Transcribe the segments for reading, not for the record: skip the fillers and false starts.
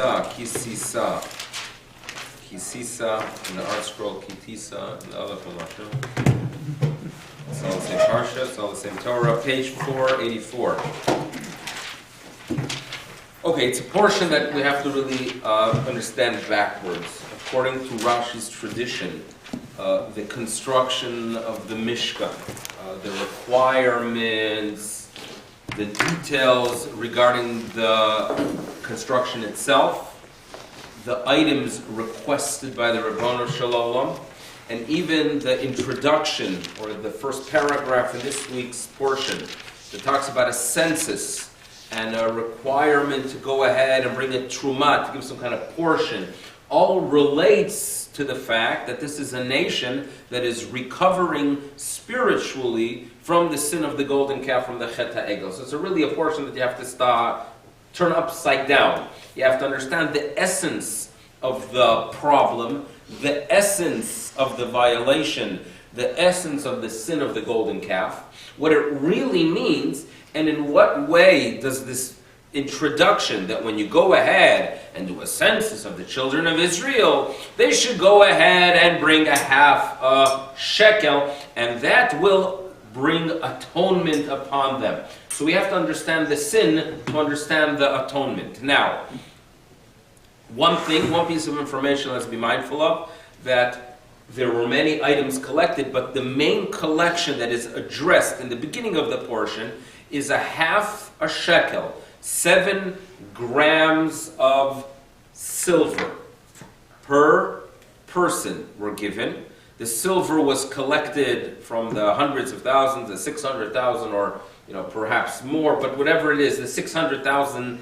Tisa, in the art scroll, Tisa, in the other Parshat. It's all the same Parshat, it's all the same Torah, page 484. Okay, it's a portion that we have to really understand backwards. According to Rashi's tradition, the construction of the Mishkan, the requirements, the details regarding the construction itself, the items requested by the Ribbono Shel Olam, and even the introduction, or the first paragraph in this week's portion, that talks about a census and a requirement to go ahead and bring a truma, to give some kind of portion, all relates to the fact that this is a nation that is recovering spiritually from the sin of the golden calf, from the Chet HaEgel. So it's really a portion that you have to turn upside down. You have to understand the essence of the problem, the essence of the violation, the essence of the sin of the golden calf, what it really means, and in what way does this introduction that when you go ahead and do a census of the children of Israel, they should go ahead and bring a half a shekel, and that will bring atonement upon them. So we have to understand the sin to understand the atonement. Now, one piece of information let's be mindful of, that there were many items collected, but the main collection that is addressed in the beginning of the portion is a half a shekel, 7 grams of silver per person were given. The silver was collected from the hundreds of thousands, the 600,000, or perhaps more, but whatever it is, the 600,000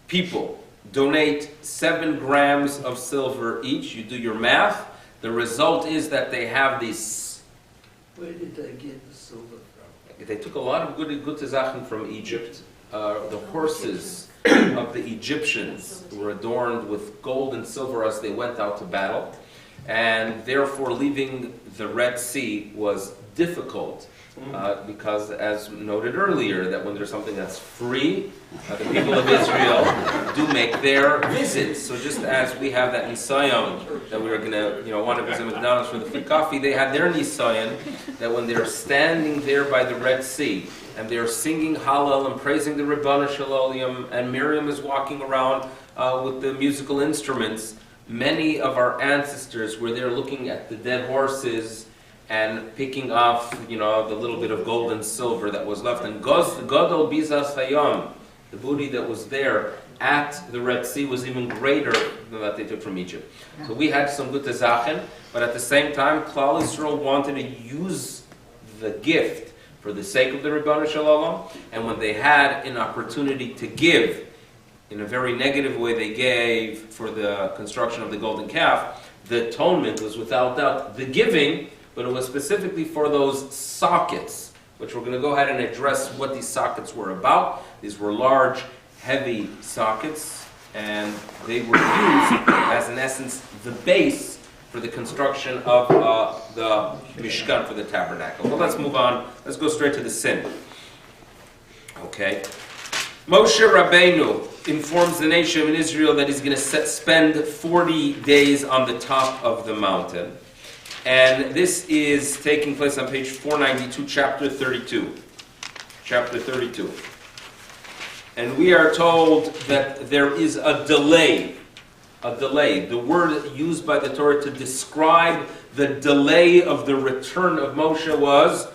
people donate 7 grams of silver each. You do your math. The result is that they have these. Where did they get the silver from? They took a lot of good Sachen from Egypt. The horses of the Egyptians were adorned with gold and silver as they went out to battle. And therefore leaving the Red Sea was difficult because, as noted earlier, that when there's something that's free, the people of Israel do make their visits. So just as we have that Nisayon, that we are going to want to visit McDonald's for the free coffee, they had their Nisayon, that when they're standing there by the Red Sea, and they're singing Hallel and praising the Ribbono Shel Olam, and Miriam is walking around with the musical instruments, many of our ancestors were there looking at the dead horses and picking off, the little bit of gold and silver that was left. And Gadol Bizas Hayom, the booty that was there at the Red Sea, was even greater than that they took from Egypt. So we had some good Zachen, but at the same time, Klal Yisrael wanted to use the gift for the sake of the Ribbono Shel Olam, and when they had an opportunity to give, in a very negative way they gave for the construction of the golden calf, the atonement was without doubt the giving, but it was specifically for those sockets, which we're going to go ahead and address what these sockets were about. These were large, heavy sockets, and they were used as, in essence, the base for the construction of the Mishkan, for the tabernacle. Well, let's move on. Let's go straight to the sin. Okay. Moshe Rabbeinu informs the nation of Israel that he's going to spend 40 days on the top of the mountain. And this is taking place on page 492, chapter 32. Chapter 32. And we are told that there is a delay. A delay. The word used by the Torah to describe the delay of the return of Moshe was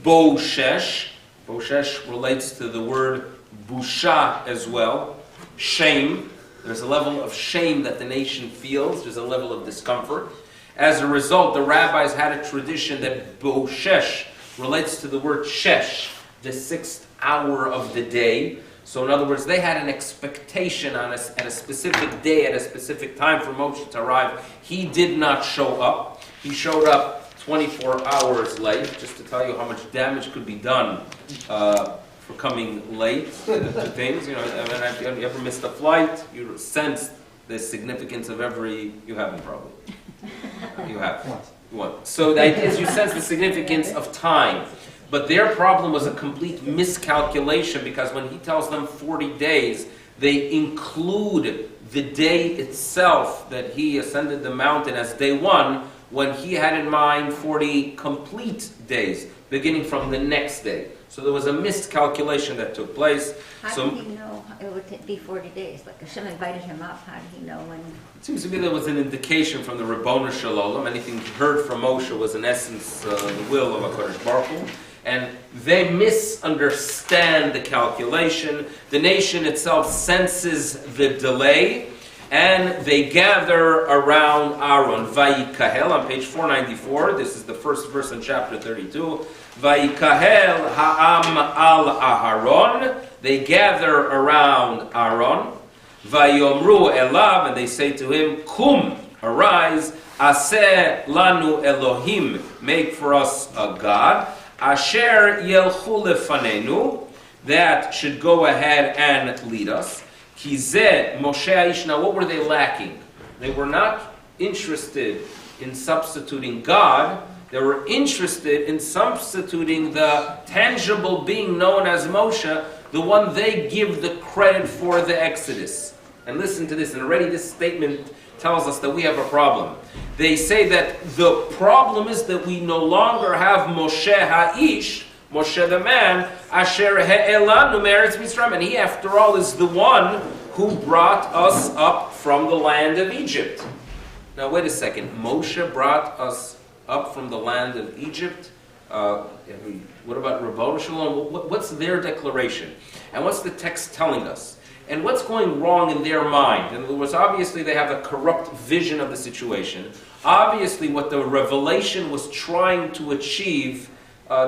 Boshesh. Boshesh relates to the word Busha as well. Shame. There's a level of shame that the nation feels. There's a level of discomfort. As a result, the rabbis had a tradition that Boshesh relates to the word Shesh, the 6th hour of the day. So in other words, they had an expectation at a specific day, at a specific time for Moshe to arrive. He did not show up. He showed up 24 hours late, just to tell you how much damage could be done for coming late to things. You ever missed a flight? You sense the significance of you haven't probably. You have. So the idea is you sense the significance of time. But their problem was a complete miscalculation, because when he tells them 40 days, they include the day itself that he ascended the mountain as day one, when he had in mind 40 complete days, beginning from the next day. So there was a miscalculation that took place. How did he know it would be 40 days? Like Hashem invited him up, how did he know when? It seems to me there was an indication from the Rabbonu Shalom. Anything he heard from Moshe was in essence the will of HaKadosh Baruch Hu. And they misunderstand the calculation. The nation itself senses the delay, and they gather around Aaron. Vayikahel, on page 494, this is the first verse in chapter 32. Vayikahel ha'am al Aharon, they gather around Aaron. Vayomru elav, and they say to him, Kum, arise, aseh lanu Elohim, make for us a God. Asher yelchu lefanenu, that should go ahead and lead us. Kizeh Moshe Aish. Now, what were they lacking? They were not interested in substituting God. They were interested in substituting the tangible being known as Moshe, the one they give the credit for the Exodus. And listen to this, and already this statement tells us that we have a problem. They say that the problem is that we no longer have Moshe Ha'ish, Moshe the man, Asher He'elanu Meretz Mitzrayim, and he, after all, is the one who brought us up from the land of Egypt. Now, wait a second. Moshe brought us up from the land of Egypt. What about Rabbonu Shalom? What's their declaration? And what's the text telling us? And what's going wrong in their mind? In other words, obviously they have a corrupt vision of the situation. Obviously what the revelation was trying to achieve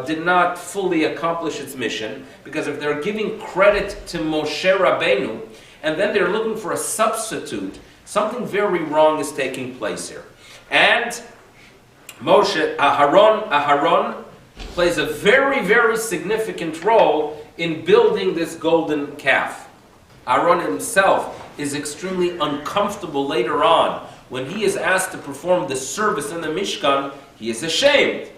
did not fully accomplish its mission, because if they're giving credit to Moshe Rabbeinu, and then they're looking for a substitute, something very wrong is taking place here. And Moshe, Aharon plays a very, very significant role in building this golden calf. Aaron himself is extremely uncomfortable later on. When he is asked to perform the service in the Mishkan, he is ashamed.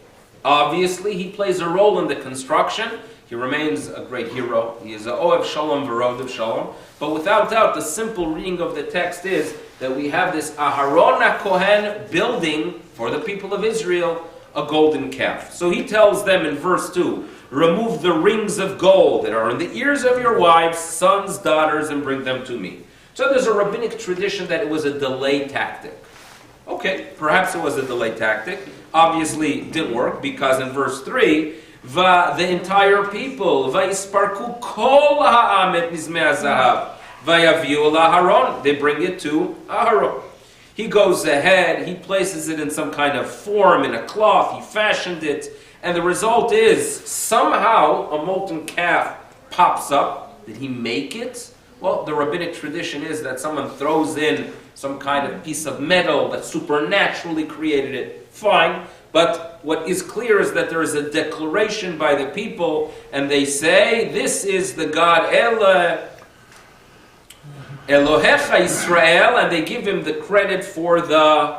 Obviously, he plays a role in the construction. He remains a great hero. He is a Oev Shalom V'Rod of Shalom. But without doubt, the simple reading of the text is that we have this Aharon HaKohen building for the people of Israel a golden calf. So he tells them in verse 2, remove the rings of gold that are in the ears of your wives, sons, daughters, and bring them to me. So there's a rabbinic tradition that it was a delay tactic. Okay, perhaps it was a delay tactic. Obviously, it didn't work, because in verse 3, the entire people, vayisparku kol ha'am et mizmeh hazahav, vayaviu l'Aharon, they bring it to Aharon. He goes ahead, he places it in some kind of form, in a cloth, he fashioned it, and the result is, somehow, a molten calf pops up. Did he make it? Well, the rabbinic tradition is that someone throws in some kind of piece of metal that supernaturally created it. Fine. But what is clear is that there is a declaration by the people, and they say, this is the God Elohecha Israel, and they give him the credit for the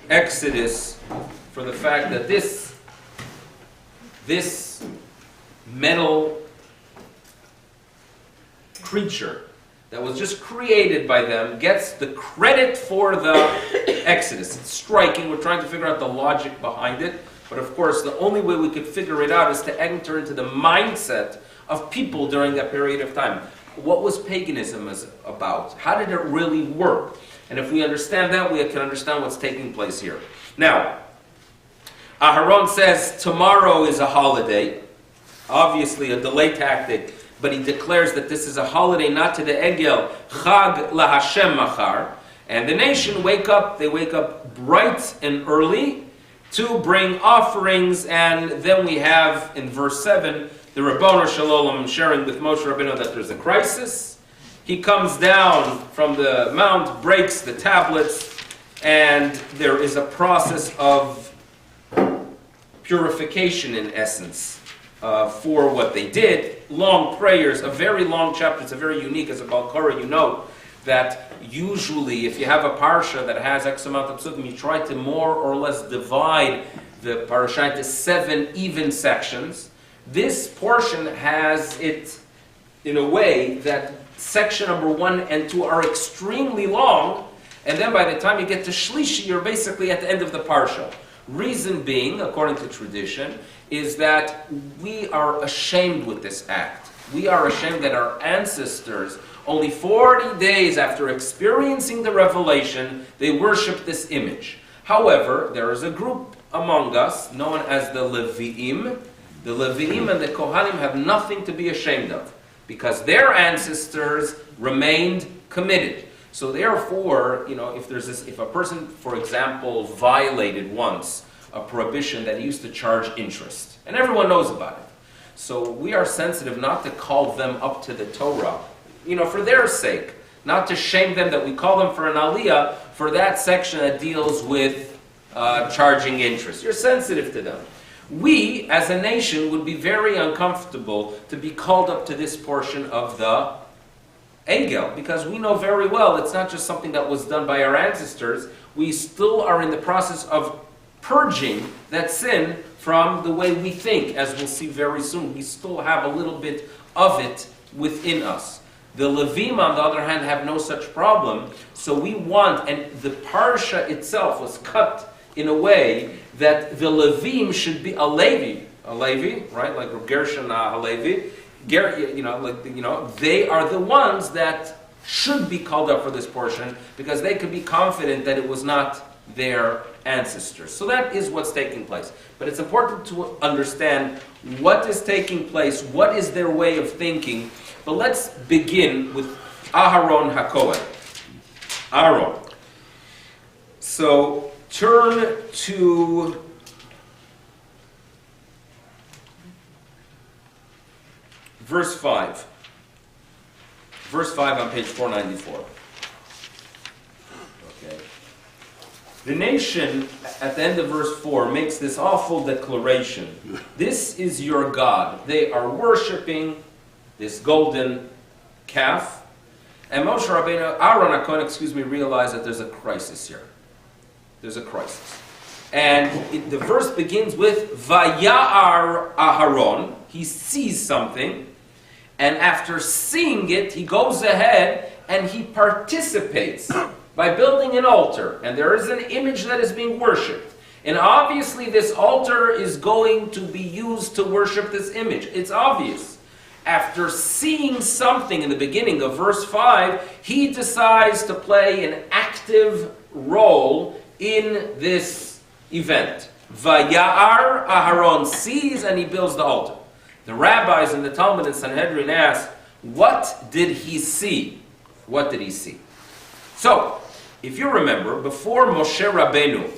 Exodus, for the fact that this metal creature that was just created by them gets the credit for the Exodus. It's striking. We're trying to figure out the logic behind it. But of course, the only way we could figure it out is to enter into the mindset of people during that period of time. What was paganism about? How did it really work? And if we understand that, we can understand what's taking place here. Now, Aharon says tomorrow is a holiday. Obviously a delay tactic, but he declares that this is a holiday not to the Egel, Chag LaHashem Machar. And the nation wake up bright and early to bring offerings, and then we have in verse 7 the Rabbonu Shalom sharing with Moshe Rabbeinu that there's a crisis. He comes down from the mount, breaks the tablets, and there is a process of purification in essence for what they did. Long prayers, a very long chapter. It's a very unique, as a Balkara, you know, that usually if you have a parsha that has X amount of psukim, you try to more or less divide the parsha into 7 even sections. This portion has it in a way that section number 1 and 2 are extremely long, and then by the time you get to Shlishi, you're basically at the end of the Parsha. Reason being, according to tradition, is that we are ashamed with this act. We are ashamed that our ancestors, only 40 days after experiencing the revelation, they worship this image. However, there is a group among us known as the Levi'im. The Levi'im and the Kohanim have nothing to be ashamed of because their ancestors remained committed. So therefore, if a person, for example, violated once a prohibition that he used to charge interest, and everyone knows about it. So we are sensitive not to call them up to the Torah, for their sake, not to shame them that we call them for an aliyah for that section that deals with charging interest. You're sensitive to them. We, as a nation, would be very uncomfortable to be called up to this portion of the Egel, because we know very well it's not just something that was done by our ancestors. We still are in the process of purging that sin from the way we think, as we'll see very soon. We still have a little bit of it within us. The Levim, on the other hand, have no such problem. So we want, and the Parsha itself was cut in a way that the Levim should be a Levi, right? Like Reb Gershon Halevi. They are the ones that should be called up for this portion because they could be confident that it was not their ancestors. So that is what's taking place. But it's important to understand what is taking place, what is their way of thinking. But let's begin with Aharon HaKohen. Aaron. So turn to verse 5. Verse 5 on page 494. Okay. The nation, at the end of verse 4, makes this awful declaration. This is your God. They are worshiping this golden calf. And Moshe Rabbeinu, Aaron HaKohen, realized that there's a crisis here. There's a crisis. And the verse begins with Vaya'ar Aharon. He sees something. And after seeing it, he goes ahead and he participates by building an altar. And there is an image that is being worshipped. And obviously this altar is going to be used to worship this image. It's obvious. After seeing something in the beginning of verse 5, he decides to play an active role in this event. Vaya'ar Aharon sees and he builds the altar. The rabbis in the Talmud and Sanhedrin ask, what did he see? What did he see? So, if you remember, before Moshe Rabbeinu,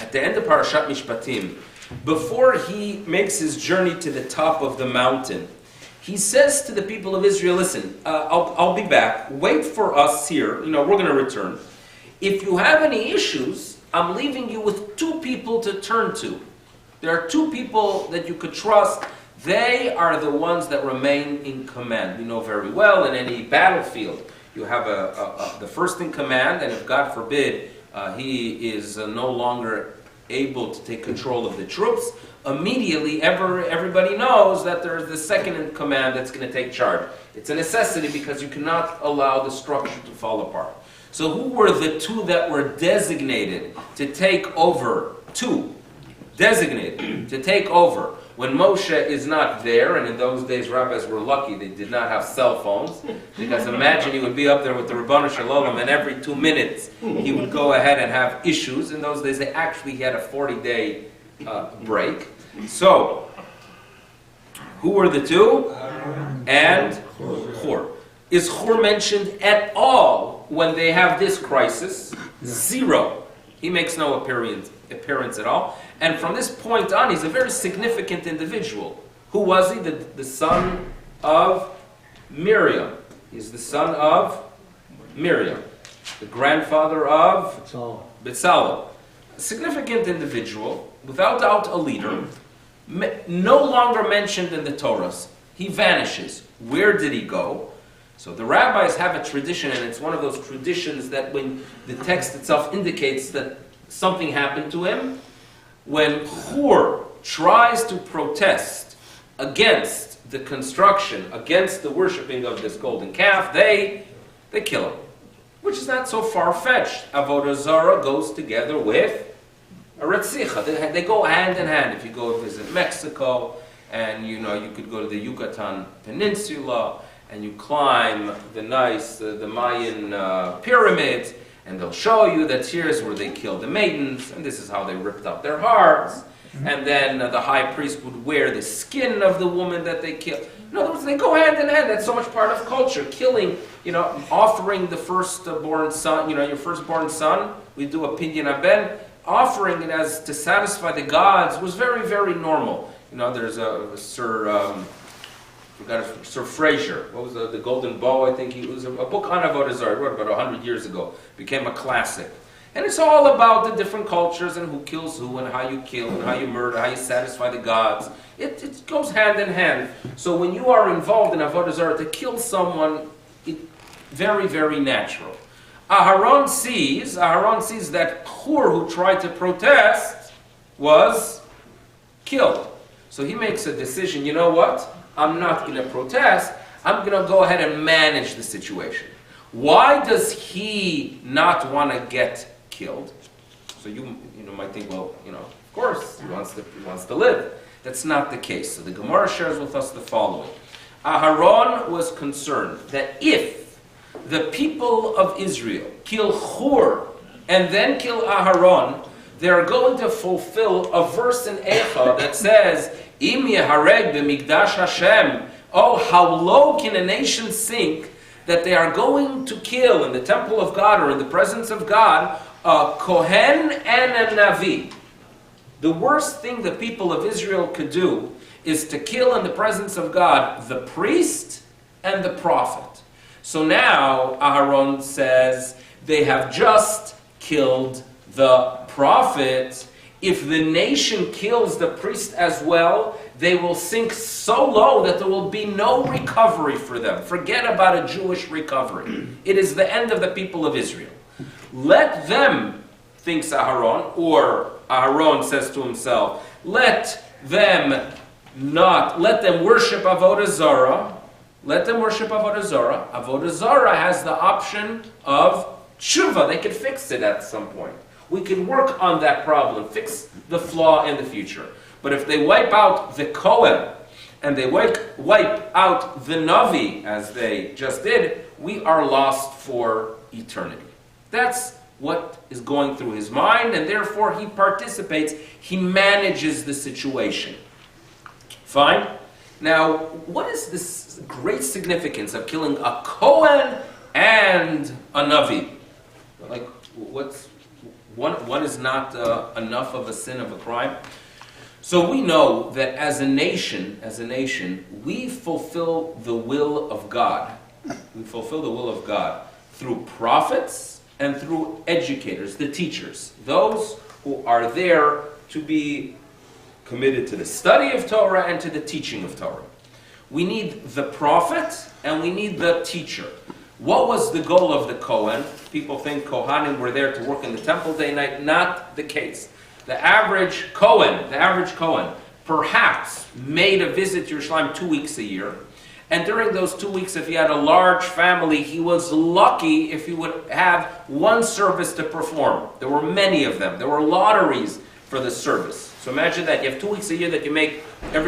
at the end of Parashat Mishpatim, before he makes his journey to the top of the mountain, he says to the people of Israel, listen, I'll be back. Wait for us here. We're going to return. If you have any issues, I'm leaving you with 2 people to turn to. There are 2 people that you could trust. They are the ones that remain in command. We know very well in any battlefield, you have the first in command, and if God forbid he is no longer able to take control of the troops, immediately everybody knows that there is the second in command that's going to take charge. It's a necessity because you cannot allow the structure to fall apart. So who were the 2 that were designated to take over? 2 designated to take over when Moshe is not there, and in those days rabbis were lucky they did not have cell phones, because imagine he would be up there with the Ribbon Shalom and every 2 minutes he would go ahead and have issues. In those days they actually had a 40-day break. So, who were the 2? And Hur. Is Hur mentioned at all when they have this crisis? 0. He makes no appearance at all. And from this point on, he's a very significant individual. Who was he? The son of Miriam. He's the son of Miriam. The grandfather of Bezalel. A significant individual, without doubt a leader, no longer mentioned in the Torahs. He vanishes. Where did he go? So the rabbis have a tradition, and it's one of those traditions that when the text itself indicates that something happened to him, when Hur tries to protest against the construction, against the worshipping of this golden calf, they kill him. Which is not so far-fetched. Avodah Zarah goes together with a Retzicha. They go hand in hand. If you go visit Mexico, and you could go to the Yucatan Peninsula, and you climb the Mayan pyramids, and they'll show you that here's where they killed the maidens, and this is how they ripped up their hearts. And then the high priest would wear the skin of the woman that they killed. In other words, they go hand in hand. That's so much part of culture. Killing, offering the firstborn son, your firstborn son, we do a Pidyon Haben, offering it as to satisfy the gods was very, very normal. There's a Sir Fraser. What was the Golden Bow? I think it was a book on Avodah Zarah. He wrote about 100 years ago. Became a classic. And it's all about the different cultures and who kills who and how you kill and how you murder, how you satisfy the gods. It goes hand in hand. So when you are involved in Avodah Zarah, to kill someone, very, very natural. Aharon sees that Hur who tried to protest was killed. So he makes a decision, you know what? I'm not going to protest. I'm going to go ahead and manage the situation. Why does he not want to get killed? So you might think, well, of course, he wants to live. That's not the case. So the Gemara shares with us the following. Aharon was concerned that if the people of Israel kill Hur and then kill Aharon, they're going to fulfill a verse in Eicha that says, Im yehareg b'mikdash Hashem. Oh, how low can a nation sink that they are going to kill in the temple of God or in the presence of God a Kohen and a Navi. The worst thing the people of Israel could do is to kill in the presence of God the priest and the prophet. So now Aharon says they have just killed the prophet. If the nation kills the priest as well, they will sink so low that there will be no recovery for them. Forget about a Jewish recovery. It is the end of the people of Israel. Let them, thinks Aharon, or Aharon says to himself, let them worship Avodah Zarah. Let them worship Avodah Zarah. Avodah Zarah has the option of tshuva. They could fix it at some point. We can work on that problem, fix the flaw in the future. But if they wipe out the Kohen and they wipe out the Navi, as they just did, we are lost for eternity. That's what is going through his mind, and therefore he participates. He manages the situation. Fine? Now, what is this great significance of killing a Kohen and a Navi? Like, one is not enough of a sin, of a crime. So we know that as a nation, we fulfill the will of God. We fulfill the will of God through prophets and through educators, the teachers, those who are there to be committed to the study of Torah and to the teaching of Torah. We need the prophet and we need the teacher. What was the goal of the Kohen? People think Kohanim were there to work in the temple day and night. Not the case. The average Kohen, perhaps made a visit to Yerushalayim 2 weeks a year. And during those 2 weeks, if he had a large family, he was lucky if he would have one service to perform. There were many of them. There were lotteries for the service. So imagine that. You have 2 weeks a year that you make there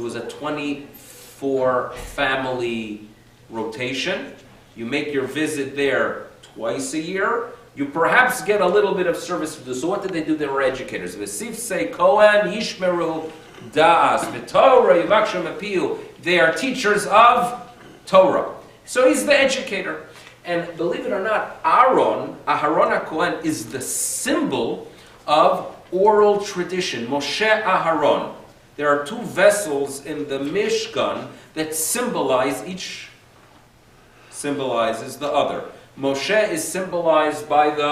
was a 24 family rotation. You make your visit there twice a year. You perhaps get a little bit of service to do. So what did they do? They were educators. V'sifsei Kohen yishmeru da'as v'torah yivakshu mapiu. They are teachers of Torah. So he's the educator. And believe it or not, Aharon HaKohen is the symbol of oral tradition. Moshe Aharon. There are two vessels in the Mishkan that symbolize, each symbolizes the other. Moshe is symbolized by the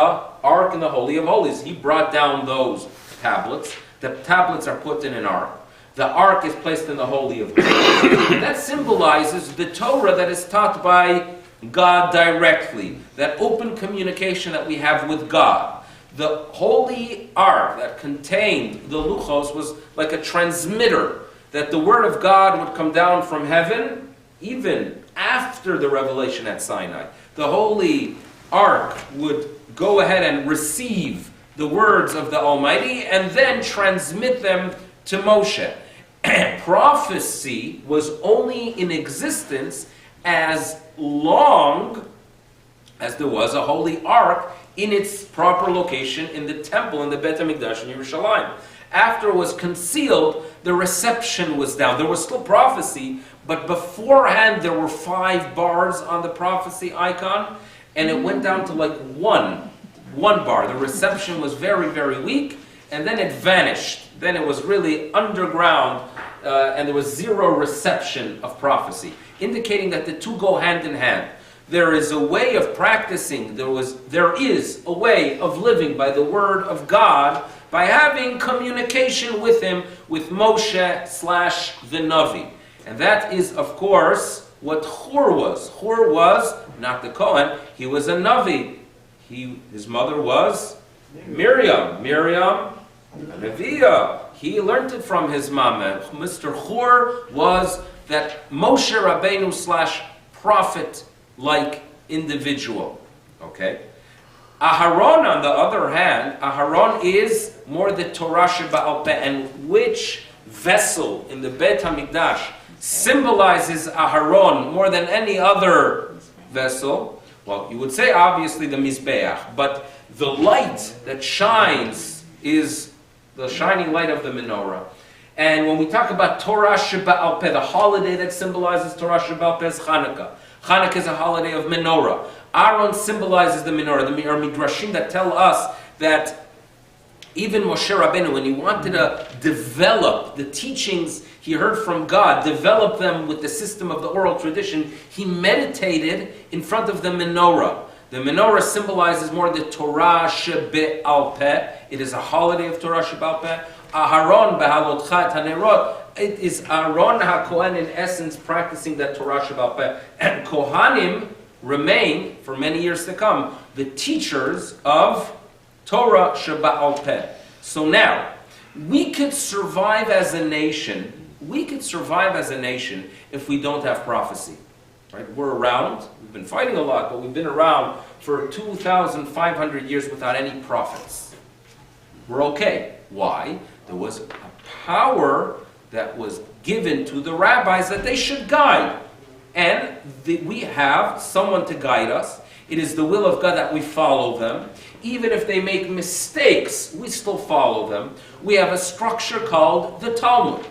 Ark and the Holy of Holies. He brought down those tablets. The tablets are put in an ark. The ark is placed in the Holy of Holies. That symbolizes the Torah that is taught by God directly. That open communication that we have with God. The Holy Ark that contained the Luchos was like a transmitter that the word of God would come down from heaven even after the revelation at Sinai. The Holy Ark would go ahead and receive the words of the Almighty and then transmit them to Moshe. Prophecy was only in existence as long as there was a Holy Ark in its proper location in the temple, in the Beit HaMikdash in Yerushalayim. After it was concealed, the reception was down. There was still prophecy, but beforehand there were 5 bars on the prophecy icon, and it went down to like one bar. The reception was very, very weak, and then it vanished. Then it was really underground, and there was 0 reception of prophecy, indicating that the two go hand in hand. There is a way of practicing, there is a way of living by the word of God, by having communication with him, with Moshe / the Navi. And that is, of course, what Hur was. Hur was not the Kohen, he was a Navi. His mother was Miriam. Miriam, Neviah. He learned it from his mama. Mr. Hur was that Moshe Rabbeinu / prophet-like individual. Okay? Aharon, on the other hand, Aharon is more the Torah Sheba'al Peh. And which vessel in the Beit HaMikdash symbolizes Aharon more than any other vessel? Well, you would say obviously the Mizbeach, but the light that shines is the shining light of the menorah. And when we talk about Torah Sheba'al Peh, the holiday that symbolizes Torah Sheba'al Peh is Hanukkah. Hanukkah is a holiday of menorah. Aaron symbolizes the menorah. There are midrashim that tell us that even Moshe Rabbeinu, when he wanted to develop the teachings he heard from God, develop them with the system of the oral tradition, he meditated in front of the menorah. The menorah symbolizes more the Torah Shebe'al Peh. It is a holiday of Torah Shebe'al Peh. Aharon behalotcha et hanerot. It is Aaron HaKohen in essence practicing that Torah Shebe'al Peh. And Kohanim remain, for many years to come, the teachers of Torah Shebe'al Peh. So now, we could survive as a nation. We could survive as a nation if we don't have prophecy. Right? We're around. We've been fighting a lot, but we've been around for 2,500 years without any prophets. We're okay. Why? There was a power that was given to the rabbis that they should guide. And we have someone to guide us. It is the will of God that we follow them. Even if they make mistakes, we still follow them. We have a structure called the Talmud.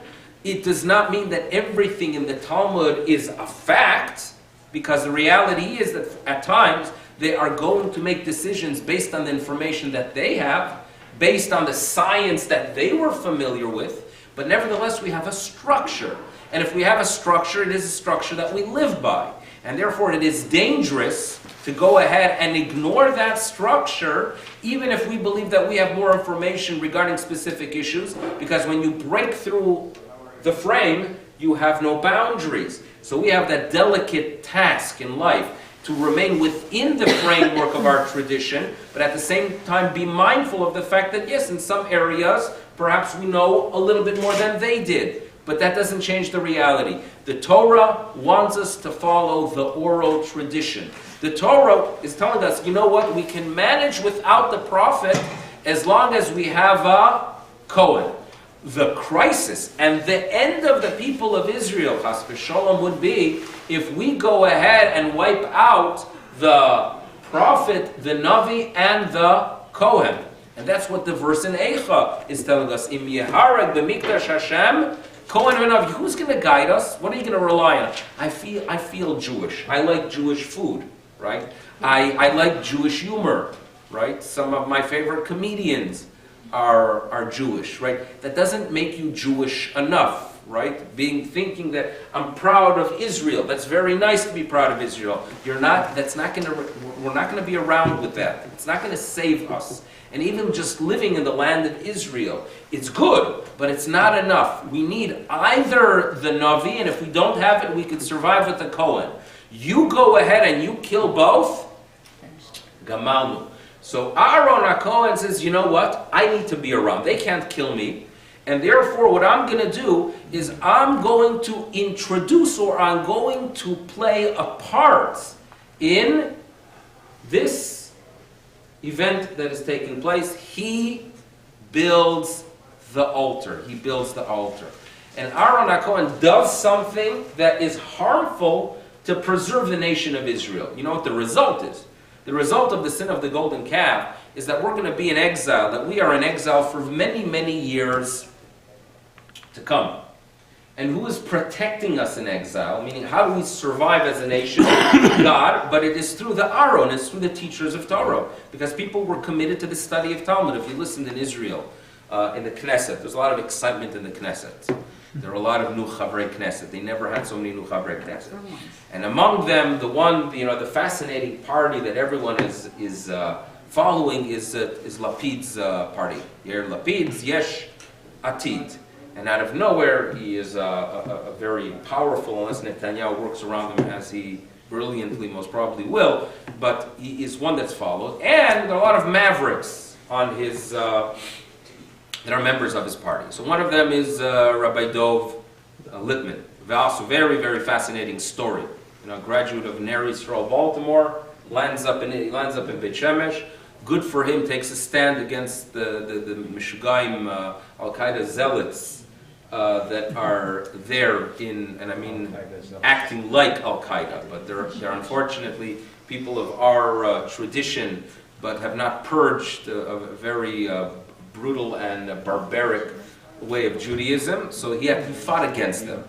It does not mean that everything in the Talmud is a fact, because the reality is that at times they are going to make decisions based on the information that they have, based on the science that they were familiar with, but nevertheless we have a structure. And if we have a structure, it is a structure that we live by. And therefore it is dangerous to go ahead and ignore that structure, even if we believe that we have more information regarding specific issues, because when you break through the frame, you have no boundaries. So we have that delicate task in life to remain within the framework of our tradition, but at the same time be mindful of the fact that yes, in some areas, perhaps we know a little bit more than they did. But that doesn't change the reality. The Torah wants us to follow the oral tradition. The Torah is telling us, you know what, we can manage without the prophet as long as we have a Kohen. The crisis and the end of the people of Israel, chas v'sholom, would be if we go ahead and wipe out the prophet, the Navi, and the Kohen. And that's what the verse in Eicha is telling us. Im yehareg b'mikdash Hashem, Kohen v'Navi. Who's going to guide us? What are you going to rely on? I feel Jewish. I like Jewish food, right? I like Jewish humor, right? Some of my favorite comedians are Jewish, right? That doesn't make you Jewish enough, right? Thinking that I'm proud of Israel. That's very nice to be proud of Israel. You're not. We're not going to be around with that. It's not going to save us. And even just living in the land of Israel, it's good, but it's not enough. We need either the Navi, and if we don't have it, we can survive with the Kohen. You go ahead and you kill both, Gamalnu. So Aaron HaKohen says, you know what? I need to be around. They can't kill me. And therefore, what I'm going to do is I'm going to introduce, or I'm going to play a part in this event that is taking place. He builds the altar. He builds the altar. And Aaron HaKohen does something that is harmful to preserve the nation of Israel. You know what the result is? The result of the sin of the golden calf is that we're going to be in exile, that we are in exile for many, many years to come. And who is protecting us in exile? Meaning, how do we survive as a nation? God, but it is through the Aaron, it's through the teachers of Torah. Because people were committed to the study of Talmud. If you listened in Israel, in the Knesset, there's a lot of excitement in the Knesset. There are a lot of new Chavrei Knesset. They never had so many new Chavrei Knesset. And among them, the fascinating party that everyone is following is Lapid's party. Yair Lapid's Yesh Atid. And out of nowhere, he is a very powerful, unless Netanyahu works around him as he brilliantly most probably will, but he is one that's followed. And there are a lot of mavericks on his, that are members of his party. So one of them is Rabbi Dov Lippman. Also very, very fascinating story. Graduate of Ner Yisrael, Baltimore, lands up in Beit Shemesh. Good for him, takes a stand against the Mishugayim Al-Qaeda zealots that are there acting like Al-Qaeda, but they're unfortunately people of our tradition, but have not purged a very brutal and barbaric way of Judaism. So he fought against them.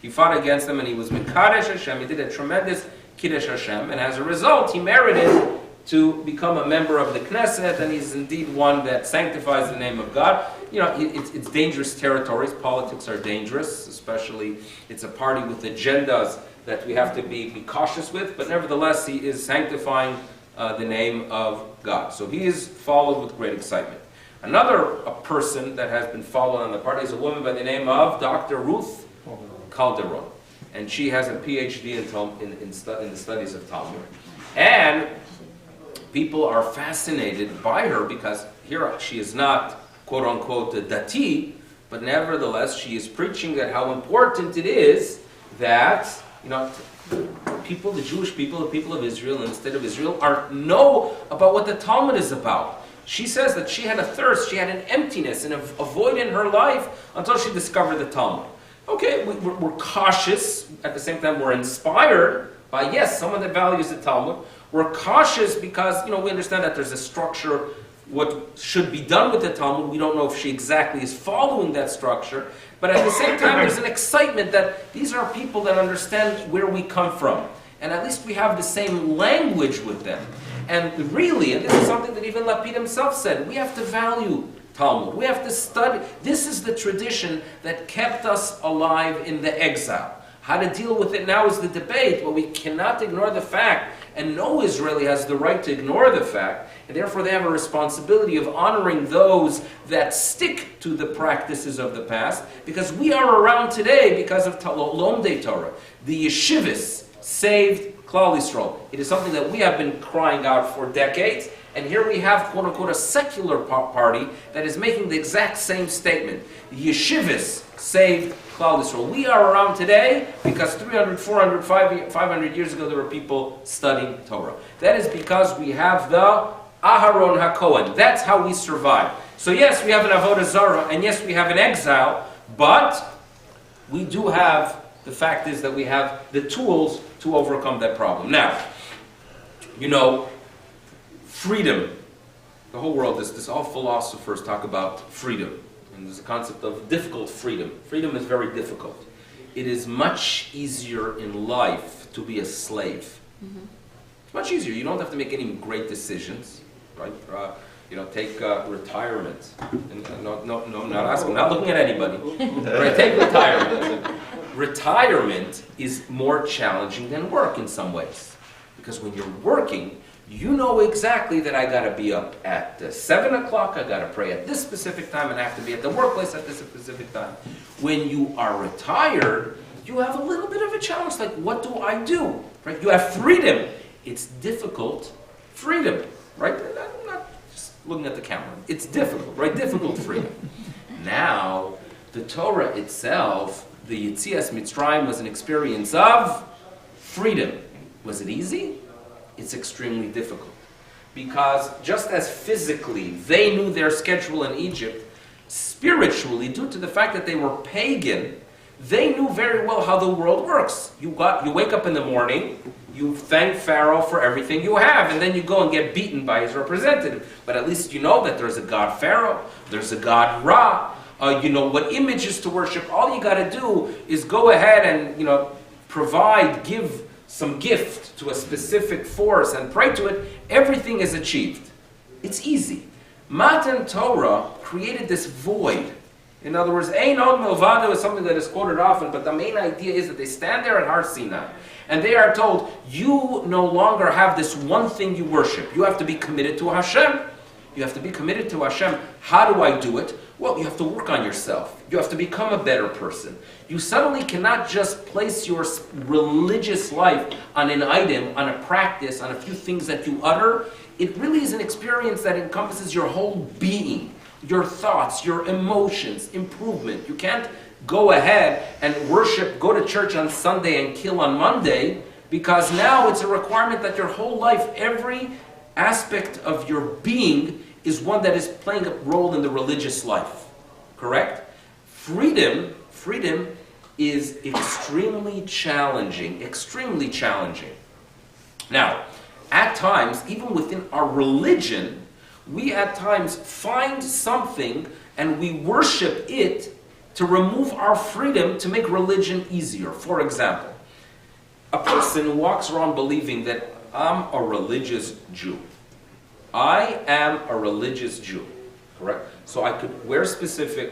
He fought against them, and he was Mekadesh Hashem. He did a tremendous Kiddush Hashem, and as a result, he merited to become a member of the Knesset, and he's indeed one that sanctifies the name of God. It's dangerous territories. Politics are dangerous, especially it's a party with agendas that we have to be cautious with, but nevertheless, he is sanctifying the name of God. So he is followed with great excitement. Another person that has been followed on the party is a woman by the name of Dr. Ruth Calderon, and she has a PhD in the studies of Talmud. And people are fascinated by her because here she is not, quote unquote, a dati, but nevertheless she is preaching that how important it is that people, the Jewish people, the people of Israel and the state of Israel, know about what the Talmud is about. She says that she had a thirst, she had an emptiness and a void in her life until she discovered the Talmud. Okay, we're cautious, at the same time we're inspired by, yes, someone that values the Talmud. We're cautious because, we understand that there's a structure, what should be done with the Talmud. We don't know if she exactly is following that structure. But at the same time, there's an excitement that these are people that understand where we come from. And at least we have the same language with them. And really, and this is something that even Lapid himself said, we have to value Talmud. We have to study. This is the tradition that kept us alive in the exile. How to deal with it now is the debate, but we cannot ignore the fact, and no Israeli has the right to ignore the fact, and therefore they have a responsibility of honoring those that stick to the practices of the past, because we are around today because of Lomdei Torah. The yeshivas saved Klal Yisrael. It is something that we have been crying out for decades, and here we have, quote unquote, a secular party that is making the exact same statement. The yeshivas saved Klal Yisrael. We are around today because 300, 400, 500 years ago there were people studying Torah. That is because we have the Aharon HaKohen. That's how we survive. So yes, we have an Avodah Zarah, and yes, we have an exile, but we do have, the fact is that we have the tools to overcome that problem. Now, freedom. The whole world, all philosophers talk about freedom. And there's a concept of difficult freedom. Freedom is very difficult. It is much easier in life to be a slave. Mm-hmm. It's much easier. You don't have to make any great decisions, right? Take retirement. And no, I'm not asking. I'm not looking at anybody. Right? Take retirement. Retirement is more challenging than work in some ways, because when you're working, you know exactly that I got to be up at 7 o'clock, I got to pray at this specific time, and I have to be at the workplace at this specific time. When you are retired, you have a little bit of a challenge, like, what do I do? Right? You have freedom. It's difficult freedom, right? I'm not just looking at the camera. It's difficult, right? Difficult freedom. Now, the Torah itself, the Yetzias Mitzrayim, was an experience of freedom. Was it easy? It's extremely difficult. Because just as physically they knew their schedule in Egypt, spiritually, due to the fact that they were pagan, they knew very well how the world works. You wake up in the morning, you thank Pharaoh for everything you have, and then you go and get beaten by his representative. But at least you know that there's a God Pharaoh, there's a God Ra, you know what images to worship. All you got to do is go ahead and give some gift to a specific force and pray to it. Everything is achieved. It's easy. Matan Torah created this void. In other words, Ein Od Milvado is something that is quoted often, but the main idea is that they stand there at Har Sinai, and they are told, you no longer have this one thing you worship. You have to be committed to Hashem. You have to be committed to Hashem. How do I do it? Well, you have to work on yourself. You have to become a better person. You suddenly cannot just place your religious life on an item, on a practice, on a few things that you utter. It really is an experience that encompasses your whole being, your thoughts, your emotions, improvement. You can't go ahead and worship, go to church on Sunday and kill on Monday, because now it's a requirement that your whole life, every aspect of your being is one that is playing a role in the religious life. Correct? Freedom is extremely challenging. Now, at times, even within our religion, we at times find something and we worship it to remove our freedom to make religion easier. For example, a person walks around believing that I'm a religious Jew. I am a religious Jew, correct? So I wear specific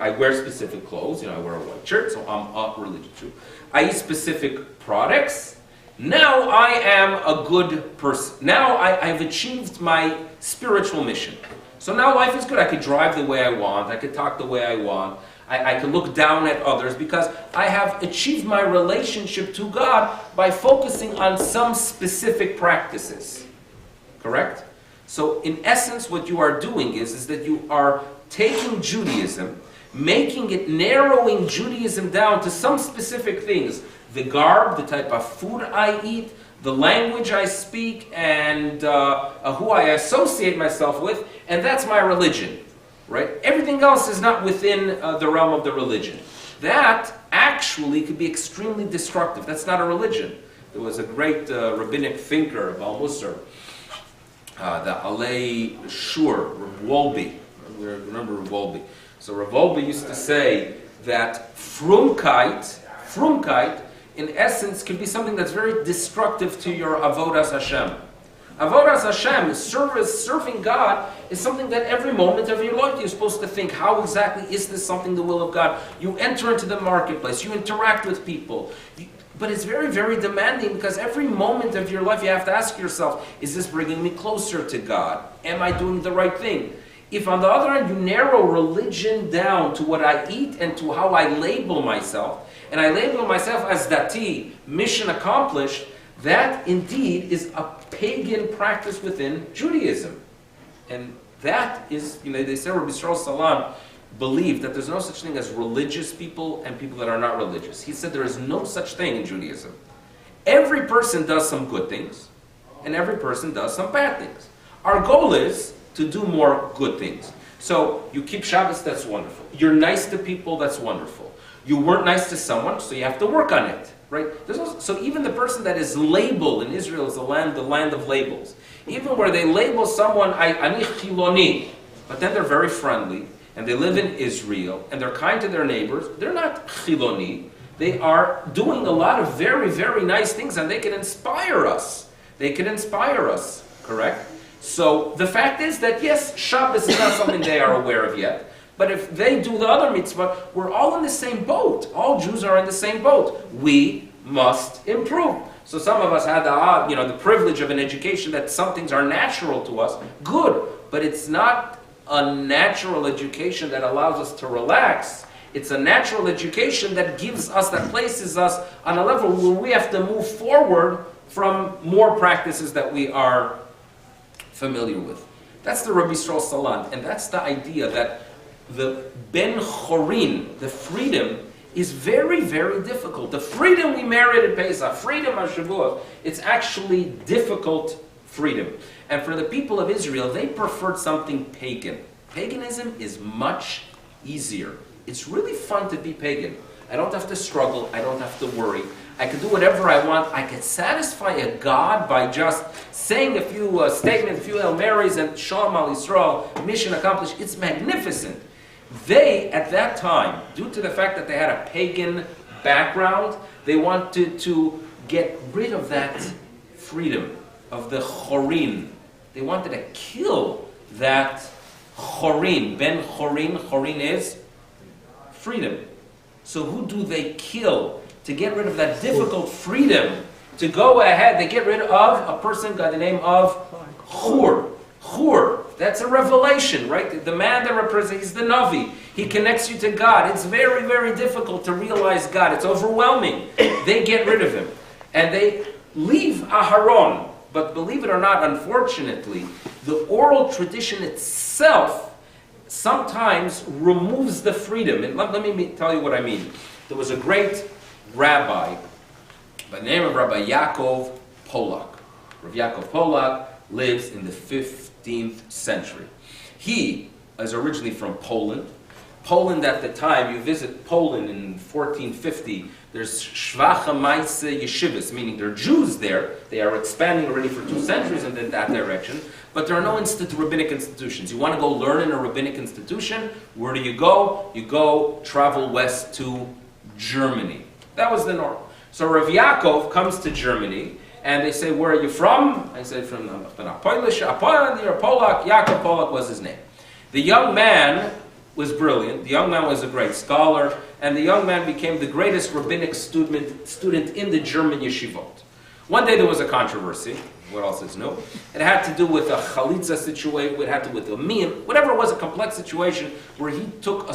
clothes, I wear a white shirt, so I'm a religious Jew. I eat specific products. Now I am a good person. Now I've achieved my spiritual mission. So now life is good. I could drive the way I want. I could talk the way I want. I can look down at others because I have achieved my relationship to God by focusing on some specific practices. Correct? So in essence, what you are doing is that you are taking Judaism, narrowing Judaism down to some specific things. The garb, the type of food I eat, the language I speak, and who I associate myself with, and that's my religion. Right? Everything else is not within the realm of the religion. That actually could be extremely destructive. That's not a religion. There was a great rabbinic thinker, Baal Musar, the Alei Shur, Rav Wolbe. Remember Rav Wolbe? So Rav Wolbe used to say that frumkeit, in essence, could be something that's very destructive to your avodas Hashem. Avodas Hashem, serving God, is something that every moment of your life you're supposed to think, how exactly is this something the will of God? You enter into the marketplace, you interact with people. But it's very, very demanding because every moment of your life you have to ask yourself, is this bringing me closer to God? Am I doing the right thing? If on the other hand you narrow religion down to what I eat and to how I label myself, and I label myself as dati, mission accomplished, that indeed is a pagan practice within Judaism. And that is, they say Rabbi Salam believed that there's no such thing as religious people and people that are not religious. He said there is no such thing in Judaism. Every person does some good things, and every person does some bad things. Our goal is to do more good things. So you keep Shabbos, that's wonderful. You're nice to people, that's wonderful. You weren't nice to someone, so you have to work on it. Right? So even the person that is labeled in Israel is the land of labels. Even where they label someone, ani chiloni, but then they're very friendly, and they live in Israel, and they're kind to their neighbors, they're not chiloni. They are doing a lot of very, very nice things, and they can inspire us. Correct? So the fact is that, yes, Shabbos is not something they are aware of yet. But if they do the other mitzvah, we're all in the same boat. All Jews are in the same boat. We must improve. So some of us had the privilege of an education that some things are natural to us. Good, but it's not a natural education that allows us to relax. It's a natural education that places us on a level where we have to move forward from more practices that we are familiar with. That's the Rabbi Salant, and that's the idea that the Ben Chorin, the freedom, is very, very difficult. The freedom we merit at Pesach, freedom on Shavuot, it's actually difficult freedom. And for the people of Israel, they preferred something pagan. Paganism is much easier. It's really fun to be pagan. I don't have to struggle. I don't have to worry. I can do whatever I want. I can satisfy a God by just saying a few statements, a few Hail Marys, and Shalom Al Yisrael, mission accomplished. It's magnificent. They, at that time, due to the fact that they had a pagan background, they wanted to get rid of that freedom, of the chorin. They wanted to kill that chorin. Ben chorin, chorin is freedom. So who do they kill to get rid of that difficult freedom? To go ahead, they get rid of a person by the name of Chur. Chur, that's a revelation, right? The man that represents, he's the Navi. He connects you to God. It's very, very difficult to realize God. It's overwhelming. They get rid of him. And they leave Aharon. But believe it or not, unfortunately, the oral tradition itself sometimes removes the freedom. And let me tell you what I mean. There was a great rabbi by the name of Rabbi Yaakov Polak. Rabbi Yaakov Polak lives in the 15th century. He is originally from Poland. Poland at the time, you visit Poland in 1450, there's Shvacha Maise Yeshivas, meaning there are Jews there. They are expanding already for 2 centuries in that direction, but there are no rabbinic institutions. You want to go learn in a rabbinic institution, where do you go? You go travel west to Germany. That was the norm. So Rav Yaakov comes to Germany, and they say, where are you from? I said, from Polish, Poland, you're Polak. Yaakov Polak was his name. The young man was brilliant. The young man was a great scholar, and the young man became the greatest rabbinic student in the German yeshivot. One day there was a controversy. What else is new? It had to do with a chalitza situation, it had to do with a miyam, whatever it was, a complex situation where he took a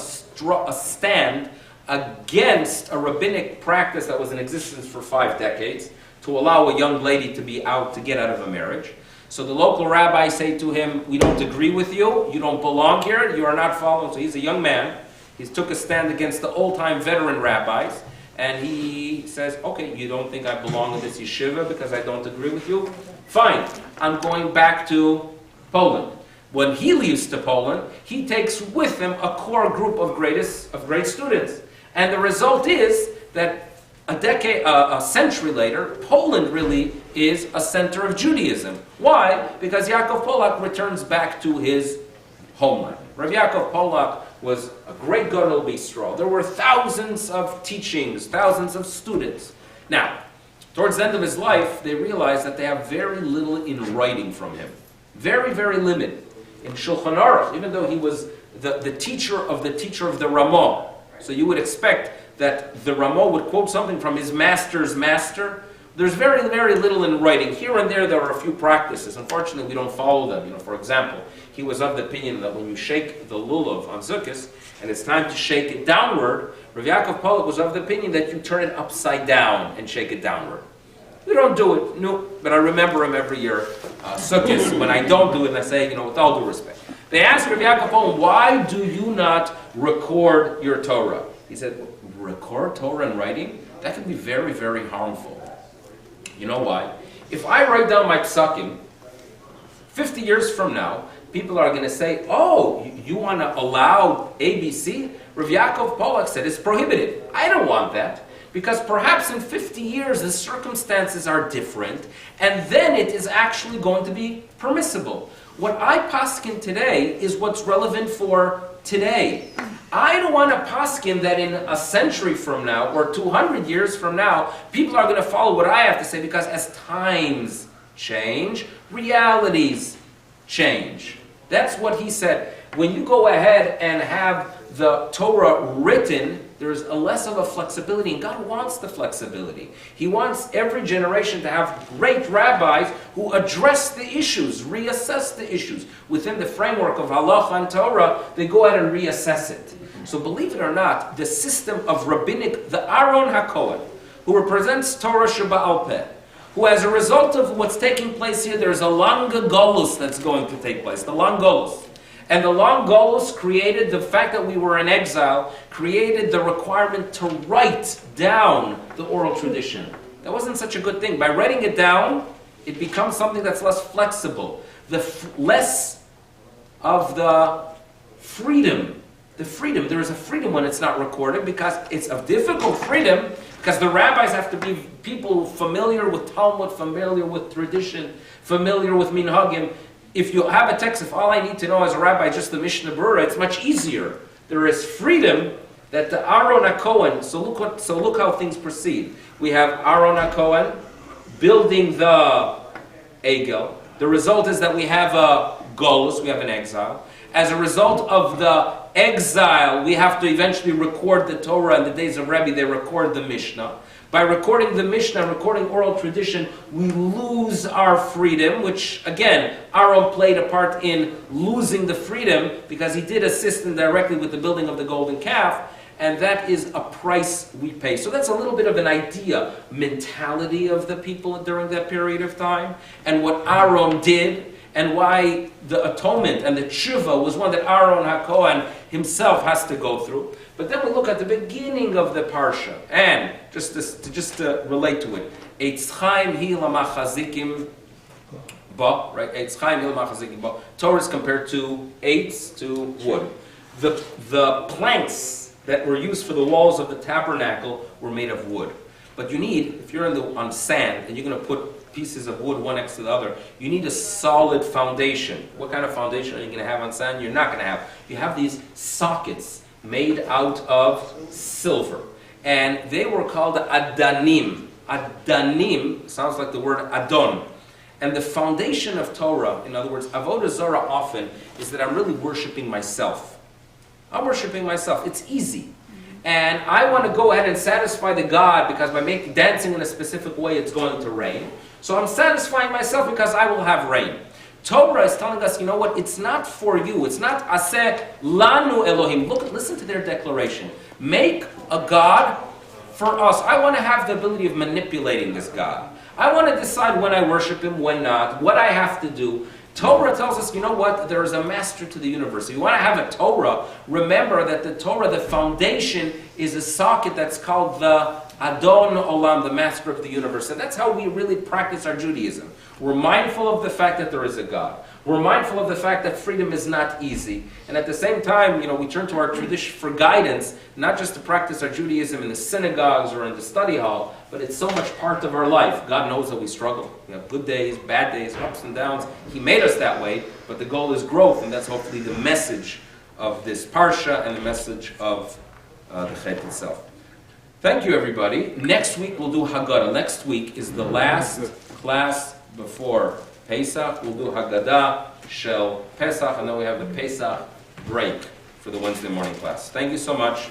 stand against a rabbinic practice that was in existence for 5 decades to allow a young lady to get out of a marriage. So the local rabbis say to him, we don't agree with you, you don't belong here, you are not following. So he's a young man, he took a stand against the old-time veteran rabbis, and he says, okay, you don't think I belong in this yeshiva because I don't agree with you? Fine, I'm going back to Poland. When he leaves to Poland, he takes with him a core group of great students. And the result is that a century later, Poland really is a center of Judaism. Why? Because Yaakov Polak returns back to his homeland. Rabbi Yaakov Polak was a great Gadol Bistro. There were thousands of teachings, thousands of students. Now, towards the end of his life, they realized that they have very little in writing from him. Very, very limited. In Shulchan Aruch, even though he was the teacher of the Ramah, so you would expect that the Ramah would quote something from his master's master. There's very, very little in writing. Here and there are a few practices. Unfortunately, we don't follow them. For example, he was of the opinion that when you shake the lulav on Sukkot, and it's time to shake it downward, Rav Yaakov Polak was of the opinion that you turn it upside down and shake it downward. We don't do it, no, but I remember him every year, Sukkot, when I don't do it, and I say, with all due respect. They asked Rav Yaakov Polak, why do you not record your Torah? He said, record Torah in writing? That can be very, very harmful. You know why? If I write down my psakim, 50 years from now, people are going to say, oh, you want to allow ABC? Rav Yaakov Polak said it's prohibited. I don't want that. Because perhaps in 50 years the circumstances are different, and then it is actually going to be permissible. What I paskin today is what's relevant for today. I don't want to paskin that in a century from now, or 200 years from now, people are going to follow what I have to say, because as times change, realities change. That's what he said. When you go ahead and have the Torah written, there's a less of a flexibility, and God wants the flexibility. He wants every generation to have great rabbis who address the issues, reassess the issues. Within the framework of halacha and Torah, they go ahead and reassess it. So believe it or not, the system of rabbinic, the Aaron HaKohen, who represents Torah Sheba'al Peh, who as a result of what's taking place here, there's a langa golus that's going to take place, the lang golus. And the long Golus created, the fact that we were in exile, created the requirement to write down the oral tradition. That wasn't such a good thing. By writing it down, it becomes something that's less flexible. Less of the freedom. There is a freedom when it's not recorded, because it's a difficult freedom, because the rabbis have to be people familiar with Talmud, familiar with tradition, familiar with minhagim. If you have a text, if all I need to know as a rabbi is just the Mishnah Berurah, it's much easier. There is freedom that the Aaron HaKohen, so look how things proceed. We have Aaron HaKohen building the Egel. The result is that we have a Golus, we have an exile. As a result of the exile, we have to eventually record the Torah. In the days of Rebbe, they record the Mishnah. By recording the Mishnah, recording oral tradition, we lose our freedom, which, again, Aaron played a part in losing the freedom because he did assist indirectly with the building of the golden calf, and that is a price we pay. So that's a little bit of an idea, mentality of the people during that period of time, and what Aaron did, and why the atonement and the tshuva was one that Aaron HaKohen himself has to go through. But then we look at the beginning of the parsha, and just to relate to it, Eitz Chaim hi lamachazikim ba, right? Eitz Chaim hi lamachazikim ba. Torah is compared to eitz, to wood. The planks that were used for the walls of the tabernacle were made of wood. But you need, if you're on sand and you're going to put pieces of wood one next to the other, you need a solid foundation. What kind of foundation are you going to have on sand? You're not going to have. You have these sockets made out of silver. And they were called adanim. Adanim sounds like the word adon. And the foundation of Torah, in other words, avodah zarah often, is that I'm really worshiping myself. I'm worshiping myself. It's easy. And I want to go ahead and satisfy the God because by dancing in a specific way, it's going to rain. So I'm satisfying myself because I will have rain. Torah is telling us, you know what? It's not for you. It's not aseh lanu Elohim. Listen to their declaration. Make a God for us. I want to have the ability of manipulating this God. I want to decide when I worship Him, when not, what I have to do. Torah tells us, you know what? There is a master to the universe. If you want to have a Torah, remember that the Torah, the foundation, is a socket that's called the Adon Olam, the master of the universe. And that's how we really practice our Judaism. We're mindful of the fact that there is a God. We're mindful of the fact that freedom is not easy. And at the same time, we turn to our tradition for guidance, not just to practice our Judaism in the synagogues or in the study hall, but it's so much part of our life. God knows that we struggle. We have good days, bad days, ups and downs. He made us that way, but the goal is growth, and that's hopefully the message of this Parsha and the message of the Chet itself. Thank you, everybody. Next week we'll do Haggadah. Next week is the last class before Pesach. We'll do Haggadah, Shel Pesach, and then we have the Pesach break for the Wednesday morning class. Thank you so much.